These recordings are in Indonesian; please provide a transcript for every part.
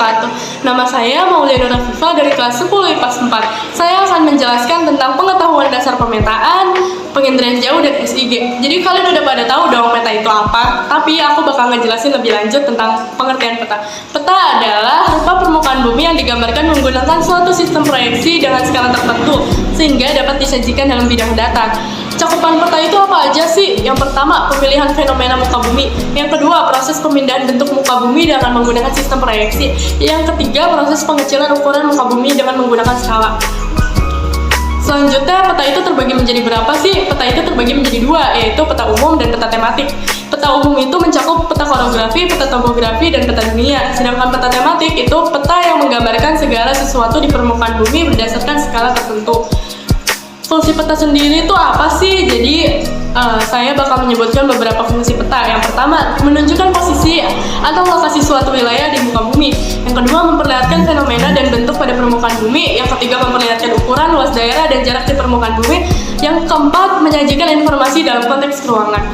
wabarakatuh. Nama saya Mauliana Rafifa dari kelas 10 IPA 4. Saya akan menjelaskan tentang pengetahuan dasar pemetaan, penginderaan jauh, dan SIG. Jadi kalian udah pada tahu dong peta itu apa, tapi aku bakal ngejelasin lebih lanjut tentang pengertian peta. Peta adalah rupa permukaan bumi yang digambarkan menggunakan suatu sistem proyeksi dengan skala tertentu, sehingga dapat disajikan dalam bidang data. Cakupan peta itu apa aja sih? Yang pertama, pemilihan fenomena muka bumi. Yang kedua, proses pemindahan bentuk muka bumi dengan menggunakan sistem proyeksi. Yang ketiga, proses pengecilan ukuran muka bumi dengan menggunakan skala. Selanjutnya, peta itu terbagi menjadi berapa sih? Peta itu terbagi menjadi dua, yaitu peta umum dan peta tematik. Peta umum itu mencakup peta korografi, peta topografi, dan peta dunia. Sedangkan peta tematik itu peta yang menggambarkan segala sesuatu di permukaan bumi berdasarkan skala tertentu. Fungsi peta sendiri itu apa sih? Jadi saya bakal menyebutkan beberapa fungsi peta. Yang pertama, menunjukkan posisi atau lokasi suatu wilayah di muka bumi. Yang kedua, memperlihatkan fenomena dan bentuk pada permukaan bumi. Yang ketiga, memperlihatkan ukuran, luas daerah, dan jarak di permukaan bumi. Yang keempat, menyajikan informasi dalam konteks ruangan.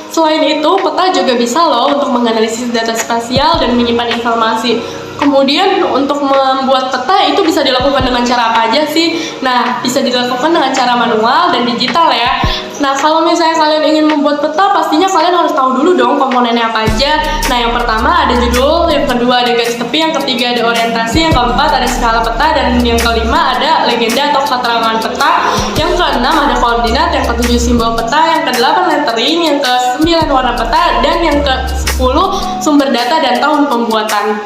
Selain itu, peta juga bisa loh untuk menganalisis data spasial dan menyimpan informasi. Kemudian untuk membuat peta itu bisa dilakukan dengan cara apa aja sih? Nah, bisa dilakukan dengan cara manual dan digital ya. Nah, kalau misalnya kalian ingin membuat peta, pastinya kalian harus tahu dulu dong komponennya apa aja. Nah, yang pertama ada judul, yang kedua ada garis tepi, yang ketiga ada orientasi, yang keempat ada skala peta, dan yang kelima ada legenda atau keterangan peta, yang keenam ada koordinat, yang ketujuh simbol peta, yang kedelapan lettering, yang ke-9 warna peta, dan yang ke-10 sumber data dan tahun pembuatan.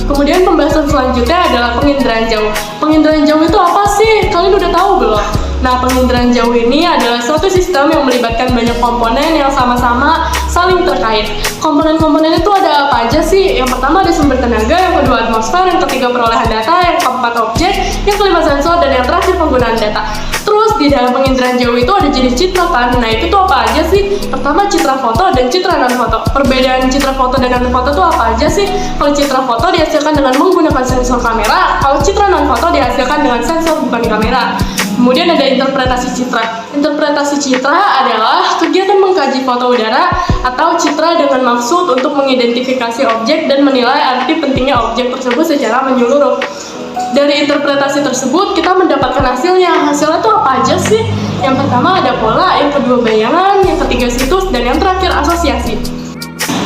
Kemudian pembahasan selanjutnya adalah penginderaan jauh. Penginderaan jauh itu apa sih? Kalian udah tahu belum? Nah, penginderaan jauh ini adalah suatu sistem yang melibatkan banyak komponen yang sama-sama saling terkait. Komponen-komponen itu ada apa aja sih? Yang pertama ada sumber tenaga, yang kedua atmosfer, yang ketiga perolehan data, yang keempat objek, yang kelima sensor, dan yang terakhir penggunaan data. Terus di dalam penginderaan jauh itu ada jenis citra kan? Nah, itu tuh apa aja sih? Pertama, citra foto dan citra non-foto. Perbedaan citra foto dan non-foto tuh apa aja sih? Kalau citra foto dihasilkan dengan menggunakan sensor kamera, kalau citra non-foto dihasilkan dengan sensor bukan kamera. Kemudian ada interpretasi citra. Interpretasi citra adalah kegiatan mengkaji foto udara atau citra dengan maksud untuk mengidentifikasi objek dan menilai arti pentingnya objek tersebut secara menyeluruh. Dari interpretasi tersebut, kita mendapatkan hasilnya. Hasilnya itu apa aja sih? Yang pertama ada pola, yang kedua bayangan, yang ketiga situs, dan yang terakhir asosiasi.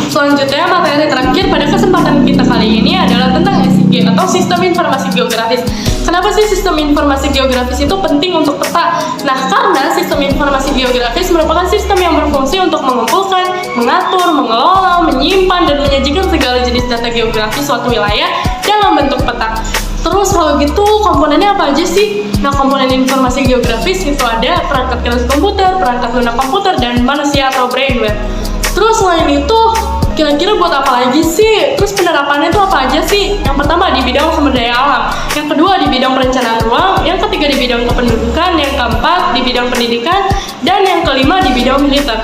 Selanjutnya, materi terakhir pada kesempatan kita kali ini adalah tentang SIG atau Sistem Informasi Geografis. Kenapa sih Sistem Informasi Geografis itu penting untuk peta? Nah, karena Sistem Informasi Geografis merupakan sistem yang berfungsi untuk mengumpulkan, mengatur, mengelola, menyimpan, dan menyajikan segala jenis data geografis suatu wilayah dalam bentuk peta. Terus kalau gitu komponennya apa aja sih? Nah, komponen informasi geografis itu ada perangkat keras komputer, perangkat lunak komputer, dan manusia atau brainware. Terus selain itu, kira-kira buat apa lagi sih? Terus penerapannya itu apa aja sih? Yang pertama di bidang sumber daya alam, yang kedua di bidang perencanaan ruang, yang ketiga di bidang kependudukan, yang keempat di bidang pendidikan, dan yang kelima di bidang militer.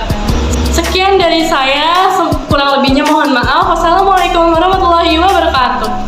Sekian dari saya, kurang lebihnya mohon maaf. Wassalamualaikum warahmatullahi wabarakatuh.